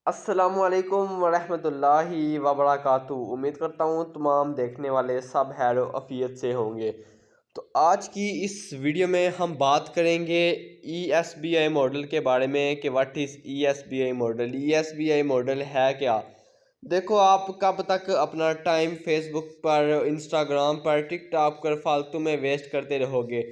अस्सलामुअलैकुम वरहमतुल्लाहि वबरकातुहू। उम्मीद करता हूँ तमाम देखने वाले सब खैर आफियत से होंगे। तो आज की इस वीडियो में हम बात करेंगे ESBI मॉडल के बारे में कि what is ESBI model. ESBI model है क्या? देखो, आप कब तक अपना टाइम फेसबुक पर, इंस्टाग्राम पर, टिकटॉक पर फालतू में वेस्ट करते रहोगे?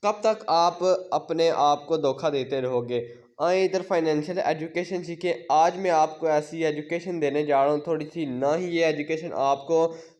कब तक आप अपने आप को धोखा देते रहोगे? आए इधर फाइनेंशियल एजुकेशन सीखें। आज मैं आपको ऐसी एजुकेशन देने जा रहा हूँ थोड़ी सी, ना ही ये एजुकेशन आपको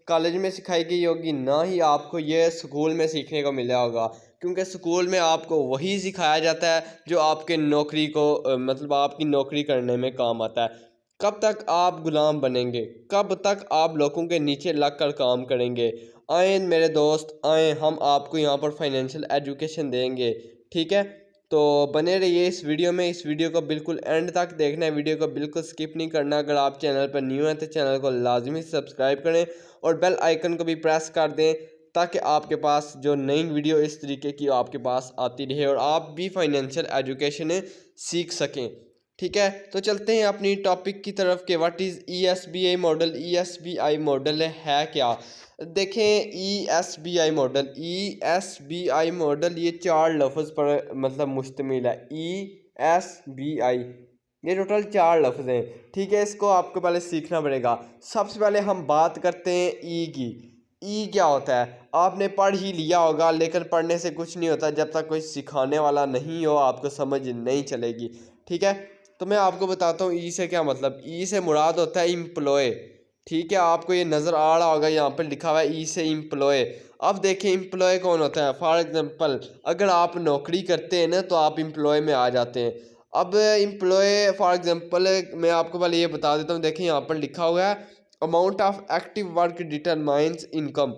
कॉलेज में सिखाई गई होगी, ना ही आपको ये स्कूल में सीखने को मिला होगा। क्योंकि स्कूल में आपको वही सिखाया जाता है जो आपके नौकरी को मतलब आपकी नौकरी करने में काम आता है। कब तक आप गुलाम बनेंगे? कब तक आप लोगों के नीचे लग कर काम करेंगे? आए मेरे दोस्त, आए हम आपको यहाँ पर फाइनेंशियल एजुकेशन देंगे। ठीक है, तो बने रहिए इस वीडियो में। इस वीडियो को बिल्कुल एंड तक देखना है, वीडियो को बिल्कुल स्किप नहीं करना। अगर आप चैनल पर न्यू हैं तो चैनल को लाजमी सब्सक्राइब करें और बेल आइकन को भी प्रेस कर दें, ताकि आपके पास जो नई वीडियो इस तरीके की आपके पास आती रहे और आप भी फाइनेंशियल एजुकेशन सीख सकें। ठीक है, तो चलते हैं अपनी टॉपिक की तरफ कि what is ESBI model. ESBI model है क्या? देखें, ESBI मॉडल ये चार लफ्ज़ पर मतलब मुश्तमिल है। ESBI ये टोटल चार लफ्ज़ हैं। ठीक है, इसको आपको पहले सीखना पड़ेगा। सबसे पहले हम बात करते हैं ई की। ई क्या होता है? आपने पढ़ ही लिया होगा, लेकिन पढ़ने से कुछ नहीं होता जब तक कोई सिखाने वाला नहीं हो, आपको समझ नहीं चलेगी। ठीक है, तो मैं आपको बताता हूँ ई से क्या मतलब। ई से मुराद होता है एम्प्लॉय। ठीक है, आपको ये नज़र आ रहा होगा, यहाँ पर लिखा हुआ है ई से एम्प्लॉय। अब देखिए एम्प्लॉय कौन होता है। फॉर एग्जांपल, अगर आप नौकरी करते हैं ना, तो आप एम्प्लॉय में आ जाते हैं। अब एम्प्लॉय फॉर एग्जांपल मैं आपको पहले ये बता देता हूँ। देखिए यहाँ पर लिखा हुआ है amount of active work determines income.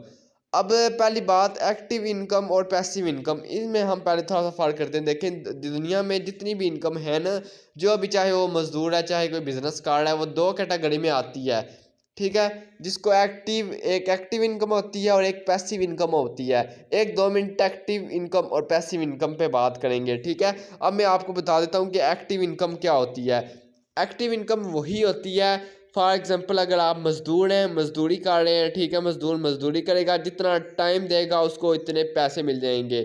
अब पहली बात, एक्टिव इनकम और पैसिव इनकम, इसमें हम पहले थोड़ा सा फ़र्क करते हैं। देखें, दुनिया में जितनी भी इनकम है ना, जो अभी चाहे वो मज़दूर है, चाहे कोई बिजनेस कार है, वो दो कैटेगरी में आती है। ठीक है, जिसको एक एक्टिव इनकम होती है और एक पैसिव इनकम होती है। एक 2 मिनट एक्टिव इनकम और पैसिव इनकम पे बात करेंगे। ठीक है, अब मैं आपको बता देता हूँ कि एक्टिव इनकम क्या होती है। एक्टिव इनकम वही होती है, फॉर एग्जांपल अगर आप मज़दूर हैं, मज़दूरी कर रहे हैं। ठीक है, मज़दूर मज़दूरी करेगा, जितना टाइम देगा उसको इतने पैसे मिल जाएंगे।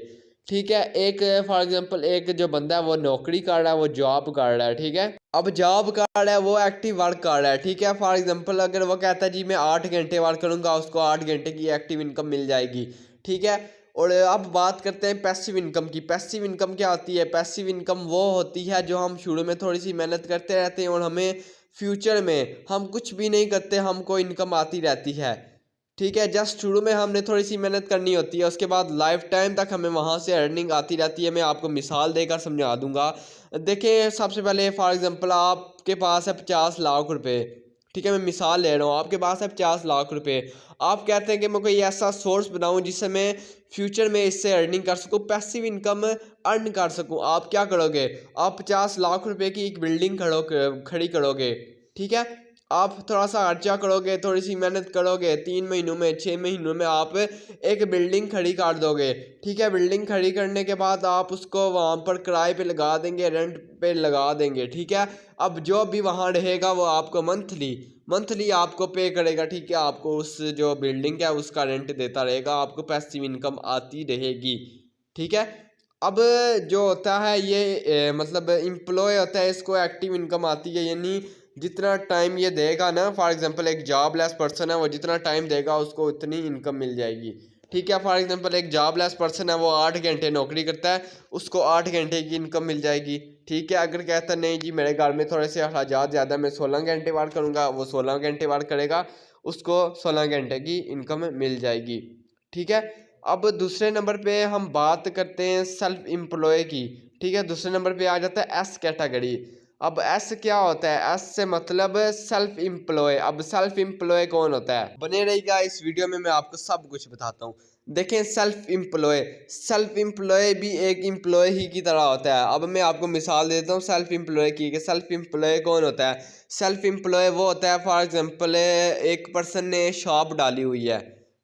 ठीक है, एक फॉर एग्जांपल एक जो बंदा है वो नौकरी कर रहा है, वो जॉब कर रहा है। ठीक है, अब जॉब कर रहा है, वो एक्टिव वर्क कर रहा है। ठीक है, फॉर एग्जांपल अगर वो कहता है जी मैं 8 घंटे वर्क करूंगा, उसको 8 घंटे की एक्टिव इनकम मिल जाएगी। ठीक है, और अब बात करते हैं पैसिव इनकम की। पैसिव इनकम क्या होती है? पैसिव इनकम वो होती है जो हम शुरू में थोड़ी सी मेहनत करते रहते हैं और हमें फ्यूचर में हम कुछ भी नहीं करते, हमको इनकम आती रहती है। ठीक है, जस्ट शुरू में हमने थोड़ी सी मेहनत करनी होती है, उसके बाद लाइफ टाइम तक हमें वहाँ से अर्निंग आती रहती है। मैं आपको मिसाल देकर समझा दूंगा। देखिए, सबसे पहले फॉर एग्जांपल आपके पास है 50 लाख रुपए। ठीक है, मैं मिसाल ले रहा हूँ, आपके पास है 50 लाख रुपए। आप कहते हैं कि मैं कोई ऐसा सोर्स बनाऊँ जिससे मैं फ्यूचर में इससे अर्निंग कर सकूँ, पैसिव इनकम अर्न कर सकूँ। आप क्या करोगे? आप 50 लाख रुपए की एक बिल्डिंग खड़ी करोगे। ठीक है, आप थोड़ा सा खर्चा करोगे, थोड़ी सी मेहनत करोगे, 3 महीनों में 6 महीनों में आप एक बिल्डिंग खड़ी कर दोगे। ठीक है, बिल्डिंग खड़ी करने के बाद आप उसको वहाँ पर किराए पे लगा देंगे, रेंट पे लगा देंगे। ठीक है, अब जो भी वहाँ रहेगा वो आपको मंथली मंथली आपको पे करेगा। ठीक है, आपको उस जो बिल्डिंग है उसका रेंट देता रहेगा, आपको पैसिव इनकम आती रहेगी। ठीक है, अब जो होता है ये मतलब एम्प्लॉय होता है, इसको एक्टिव इनकम आती है, यानी जितना टाइम ये देगा ना, फॉर एग्जांपल एक जॉबलेस पर्सन है, वो जितना टाइम देगा उसको उतनी इनकम मिल जाएगी। ठीक है, फॉर एग्जांपल एक जॉबलेस पर्सन है, वो 8 घंटे नौकरी करता है, उसको 8 घंटे की इनकम मिल जाएगी। ठीक है, अगर कहता नहीं जी मेरे घर में थोड़े से अखराजात ज़्यादा, मैं 16 घंटे वर्क करूँगा, वो 16 घंटे वर्क करेगा, उसको 16 घंटे की इनकम मिल जाएगी। ठीक है, अब दूसरे नंबर पे हम बात करते हैं सेल्फ एम्प्लॉय की। ठीक है, दूसरे नंबर पे आ जाता है एस कैटेगरी। अब एस क्या होता है? एस से मतलब सेल्फ एम्प्लॉय। अब सेल्फ एम्प्लॉय कौन होता है? बने रहिएगा इस वीडियो में, मैं आपको सब कुछ बताता हूँ। देखें, सेल्फ एम्प्लॉय भी एक एम्प्लॉय ही की तरह होता है। अब मैं आपको मिसाल देता हूँ सेल्फ एम्प्लॉय की, कि सेल्फ एम्प्लॉय कौन होता है। सेल्फ एम्प्लॉय वो होता है, फॉर एग्जांपल एक पर्सन ने शॉप डाली हुई है।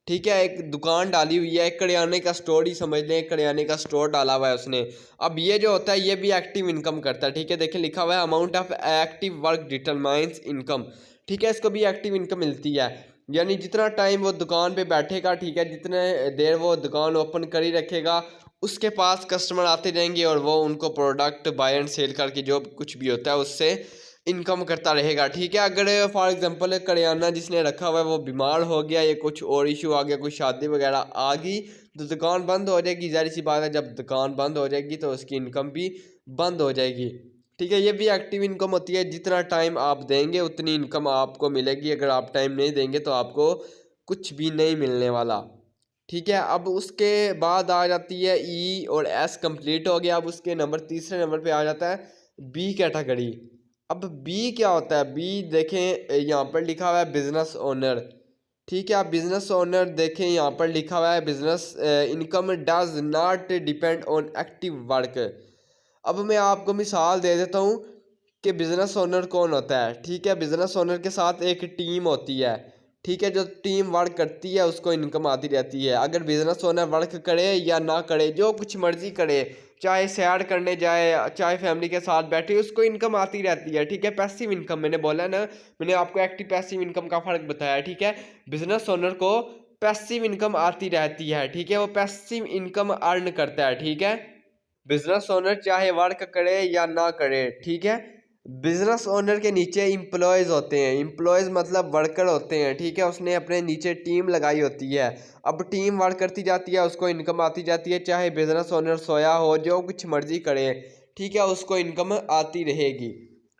ठीक है, एक दुकान डाली हुई है, एक करियाने का स्टोर ही समझ लें, एक करियाने का स्टोर डाला हुआ है उसने। अब ये जो होता है ये भी एक्टिव इनकम करता है। ठीक है, देखिए लिखा हुआ है amount of active work determines income. ठीक है, इसको भी एक्टिव इनकम मिलती है, यानी जितना टाइम वो दुकान पे बैठेगा, ठीक है, जितने देर वो दुकान ओपन कर ही रखेगा, उसके पास कस्टमर आते रहेंगे और वो उनको प्रोडक्ट बाय एंड सेल करके जो कुछ भी होता है उससे इनकम करता रहेगा। ठीक है, अगर फॉर एग्जांपल करियाना जिसने रखा हुआ है वो बीमार हो गया या कुछ और इशू आ गया, कोई शादी वगैरह आ गई, तो दुकान बंद हो जाएगी। जाहिर सी बात है, जब दुकान बंद हो जाएगी तो उसकी इनकम भी बंद हो जाएगी। ठीक है, ये भी एक्टिव इनकम होती है, जितना टाइम आप देंगे उतनी इनकम आपको मिलेगी। अगर आप टाइम नहीं देंगे तो आपको कुछ भी नहीं मिलने वाला। ठीक है, अब उसके बाद आ जाती है ई और एस, कंप्लीट हो गया। अब उसके तीसरे नंबर पे आ जाता है बी कैटेगरी। अब बी क्या होता है? बी देखें यहाँ पर लिखा हुआ है बिजनेस ओनर। ठीक है, आप बिजनेस ओनर देखें, यहाँ पर लिखा हुआ है business income does not depend on active work. अब मैं आपको मिसाल दे देता हूँ कि बिजनेस ओनर कौन होता है। ठीक है, बिजनेस ओनर के साथ एक टीम होती है। ठीक है, जो टीम वर्क करती है उसको इनकम आती रहती है। अगर बिजनेस ओनर वर्क करे या ना करे, जो कुछ मर्जी करे, चाहे सैर करने जाए, चाहे फैमिली के साथ बैठे, उसको इनकम आती रहती है। ठीक है, पैसिव इनकम मैंने बोला ना, मैंने आपको एक्टिव पैसिव इनकम का फ़र्क बताया। ठीक है, बिजनेस ओनर को पैसिव इनकम आती रहती है। ठीक है, वो पैसिव इनकम अर्न करता है। ठीक है, बिजनेस ओनर चाहे वर्क करे या ना करे। ठीक है, बिजनेस ओनर के नीचे इम्प्लॉयज़ होते हैं। इम्प्लॉयज़ मतलब वर्कर होते हैं। ठीक है, उसने अपने नीचे टीम लगाई होती है। अब टीम वर्क करती जाती है, उसको इनकम आती जाती है, चाहे बिजनेस ओनर सोया हो, जो कुछ मर्जी करे। ठीक है, उसको इनकम आती रहेगी।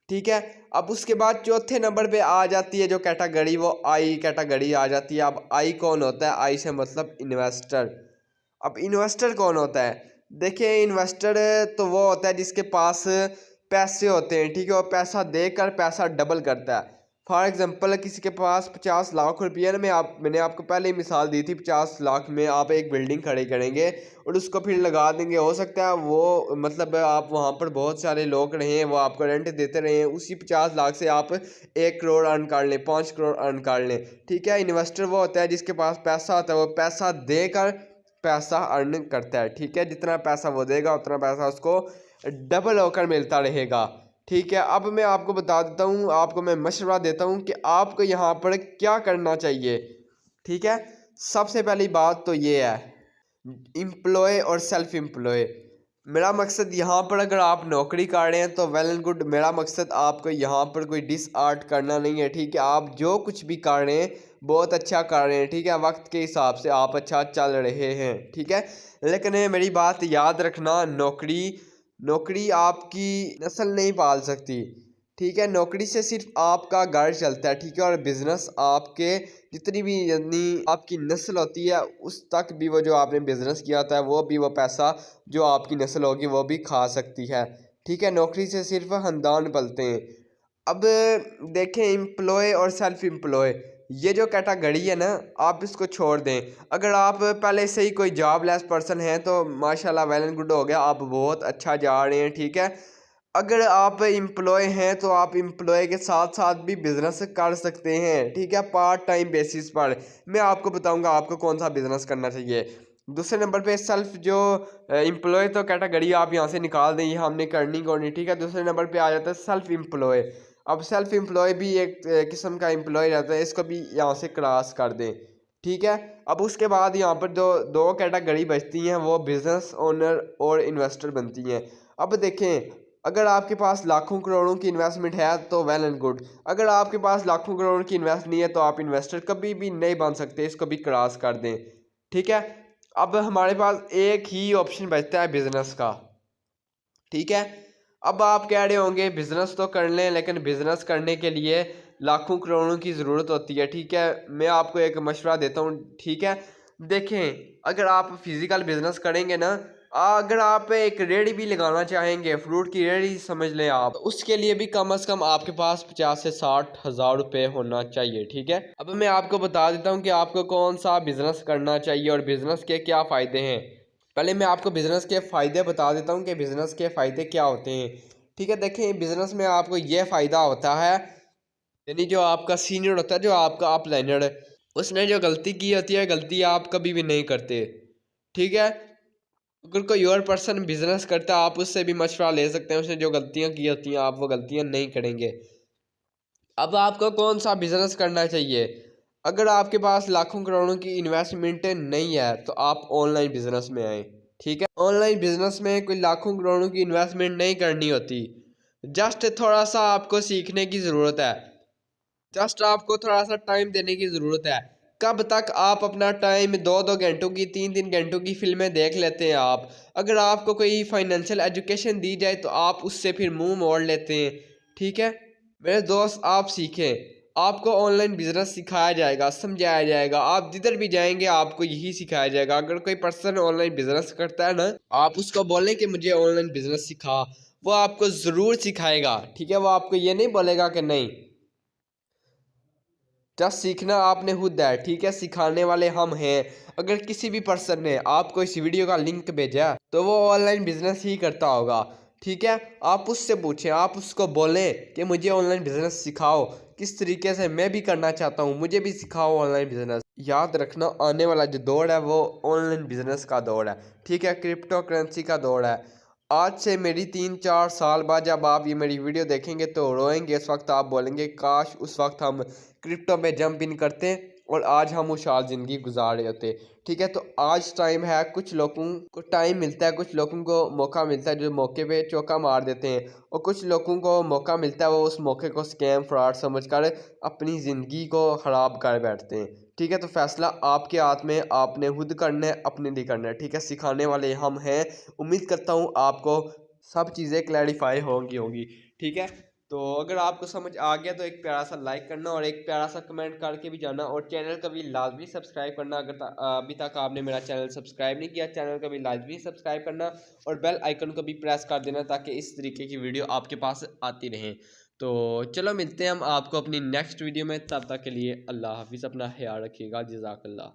ठीक है, अब उसके बाद चौथे नंबर पे आ जाती है जो कैटेगरी, वो आई कैटेगरी आ जाती है। अब आई कौन होता है? आई से मतलब इन्वेस्टर। अब इन्वेस्टर कौन होता है? देखिए, इन्वेस्टर तो वो होता है जिसके पास पैसे होते हैं। ठीक है, वो पैसा देकर पैसा डबल करता है। फॉर एग्जांपल किसी के पास 50 लाख रुपये है ना, मैंने आपको पहले ही मिसाल दी थी, 50 लाख में आप एक बिल्डिंग खड़ी करेंगे और उसको फिर लगा देंगे। हो सकता है वो मतलब आप वहाँ पर बहुत सारे लोग रहें, वो आपको रेंट देते रहें, उसी 50 लाख से आप 1 करोड़ अर्न कर लें, 5 करोड़ अर्न कर लें। ठीक है, इन्वेस्टर वो होता है जिसके पास पैसा होता है, वो पैसा देकर पैसा अर्न करता है। ठीक है, जितना पैसा वो देगा उतना पैसा उसको डबल होकर मिलता रहेगा। ठीक है, अब मैं आपको बता देता हूँ, आपको मैं मशवरा देता हूँ कि आपको यहाँ पर क्या करना चाहिए। ठीक है, सबसे पहली बात तो ये है एम्प्लॉय और सेल्फ एम्प्लॉय। मेरा मकसद यहाँ पर अगर आप नौकरी कर रहे हैं तो वेल एंड गुड। मेरा मकसद आपको यहाँ पर कोई डिस आर्ट करना नहीं है। ठीक है, आप जो कुछ भी कर रहे हैं बहुत अच्छा कर रहे हैं। ठीक है, वक्त के हिसाब से आप अच्छा चल रहे हैं। ठीक है, लेकिन मेरी बात याद रखना, नौकरी नौकरी आपकी नस्ल नहीं पाल सकती। ठीक है, नौकरी से सिर्फ आपका घर चलता है। ठीक है, और बिजनेस आपके जितनी भी यानी आपकी नस्ल होती है उस तक भी वो जो आपने बिजनेस किया होता है वो भी वो पैसा जो आपकी नस्ल होगी वो भी खा सकती है। ठीक है, नौकरी से सिर्फ खानदान पलते हैं। अब देखें एम्प्लॉय और सेल्फ एम्प्लॉय, ये जो कैटेगरी है ना, आप इसको छोड़ दें। अगर आप पहले से ही कोई जॉबलेस पर्सन हैं तो माशाल्लाह वेल एंड गुड हो गया, आप बहुत अच्छा जा रहे हैं। ठीक है, अगर आप एम्प्लॉय हैं तो आप एम्प्लॉय के साथ साथ भी बिजनेस कर सकते हैं। ठीक है, पार्ट टाइम बेसिस पर। मैं आपको बताऊंगा आपको कौन सा बिजनेस करना चाहिए। दूसरे नंबर पे सेल्फ जो एम्प्लॉय तो कैटेगरी आप यहाँ से निकाल दें, ये हमने करनी कौन। ठीक है, दूसरे नंबर पे आ जाता है सेल्फ एम्प्लॉय। अब सेल्फ एम्प्लॉय भी एक किस्म का एम्प्लॉय रहता है, इसको भी यहाँ से क्रॉस कर दें। ठीक है, अब उसके बाद यहाँ पर जो दो कैटेगरी बचती हैं वो बिजनेस ओनर और इन्वेस्टर बनती हैं। अब देखें, अगर आपके पास लाखों करोड़ों की इन्वेस्टमेंट है तो वेल एंड गुड। अगर आपके पास लाखों करोड़ की इन्वेस्ट नहीं है तो आप इन्वेस्टर कभी भी नहीं बन सकते, इसको भी क्रॉस कर दें। ठीक है, अब हमारे पास एक ही ऑप्शन बचता है बिजनेस का। ठीक है, अब आप कह रहे होंगे बिजनेस तो कर लें, लेकिन बिजनेस करने के लिए लाखों करोड़ों की ज़रूरत होती है। ठीक है, मैं आपको एक मशवरा देता हूँ। ठीक है, देखें, अगर आप फिज़िकल बिजनेस करेंगे ना, अगर आप एक रेडी भी लगाना चाहेंगे, फ्रूट की रेडी समझ लें आप, उसके लिए भी कम से कम आपके पास 50 से 60 हज़ार रुपये होना चाहिए। ठीक है, अब मैं आपको बता देता हूँ कि आपको कौन सा बिजनेस करना चाहिए और बिजनेस के क्या फ़ायदे हैं। पहले मैं आपको बिज़नेस के फ़ायदे बता देता हूँ कि बिज़नेस के फ़ायदे क्या होते हैं। ठीक है, देखें, बिज़नेस में आपको ये फ़ायदा होता है, यानी जो आपका सीनियर होता है, जो आपका अपलाइनर, उसने जो गलती की होती है, गलती आप कभी भी नहीं करते, ठीक है। अगर कोई और पर्सन बिजनेस करता है, आप उससे भी मशवरा ले सकते हैं, उसने जो गलतियां की होती हैं आप वो गलतियां नहीं करेंगे। अब आपको कौन सा बिजनेस करना चाहिए? अगर आपके पास लाखों करोड़ों की इन्वेस्टमेंट नहीं है तो आप ऑनलाइन बिजनेस में आए, ठीक है। ऑनलाइन बिजनेस में कोई लाखों करोड़ों की इन्वेस्टमेंट नहीं करनी होती, जस्ट थोड़ा सा आपको सीखने की ज़रूरत है, जस्ट आपको थोड़ा सा टाइम देने की ज़रूरत है। कब तक आप अपना टाइम 2-2 घंटों की, 3-3 घंटों की फिल्में देख लेते हैं आप। अगर आपको कोई फाइनेंशियल एजुकेशन दी जाए तो आप उससे फिर मुंह मोड़ लेते हैं, ठीक है। मेरे दोस्त, आप सीखें, आपको ऑनलाइन बिजनेस सिखाया जाएगा, समझाया जाएगा, आप जिधर भी जाएंगे आपको यही सिखाया जाएगा। अगर कोई पर्सन ऑनलाइन बिजनेस करता है ना, आप उसको बोलें कि मुझे ऑनलाइन बिजनेस सिखा, वो आपको ज़रूर सिखाएगा, ठीक है। वो आपको ये नहीं बोलेगा कि नहीं। जस्ट सीखना आपने खुद है, ठीक है, सिखाने वाले हम हैं। अगर किसी भी पर्सन ने आपको इस वीडियो का लिंक भेजा तो वो ऑनलाइन बिजनेस ही करता होगा, ठीक है। आप उससे पूछें, आप उसको बोलें कि मुझे ऑनलाइन बिजनेस सिखाओ, किस तरीके से मैं भी करना चाहता हूँ, मुझे भी सिखाओ ऑनलाइन बिजनेस। याद रखना, आने वाला जो दौर है वो ऑनलाइन बिजनेस का दौर है, ठीक है, क्रिप्टो करेंसी का दौर है। आज से मेरी 3-4 साल बाद जब आप ये मेरी वीडियो देखेंगे तो रोएंगे, इस वक्त आप बोलेंगे काश उस वक्त हम क्रिप्टो में जंप इन करते और आज हम खुशहाल ज़िंदगी गुजार रहे होते, ठीक है। तो आज टाइम है, कुछ लोगों को टाइम मिलता है, कुछ लोगों को मौका मिलता है जो मौके पे चौका मार देते हैं, और कुछ लोगों को मौका मिलता है वो उस मौके को स्कैम फ्रॉड समझकर अपनी ज़िंदगी को ख़राब कर बैठते हैं, ठीक है। तो फैसला आपके हाथ में, आपने खुद करना है, अपने लिए करना है, ठीक है। सिखाने वाले हम हैं। उम्मीद करता हूँ आपको सब चीज़ें क्लैरिफाई होंगी, ठीक है। तो अगर आपको समझ आ गया तो एक प्यारा सा लाइक करना और एक प्यारा सा कमेंट करके भी जाना, और चैनल का भी लाजमी सब्सक्राइब करना। अगर अभी तक आपने मेरा चैनल सब्सक्राइब नहीं किया, चैनल का भी लाजमी सब्सक्राइब करना और बेल आइकन को भी प्रेस कर देना ताकि इस तरीके की वीडियो आपके पास आती रहें। तो चलो मिलते हैं हम आपको अपनी नेक्स्ट वीडियो में, तब तक के लिए अल्लाह हाफिज़, अपना ख्याल रखिएगा, जज़ाकल्लाह।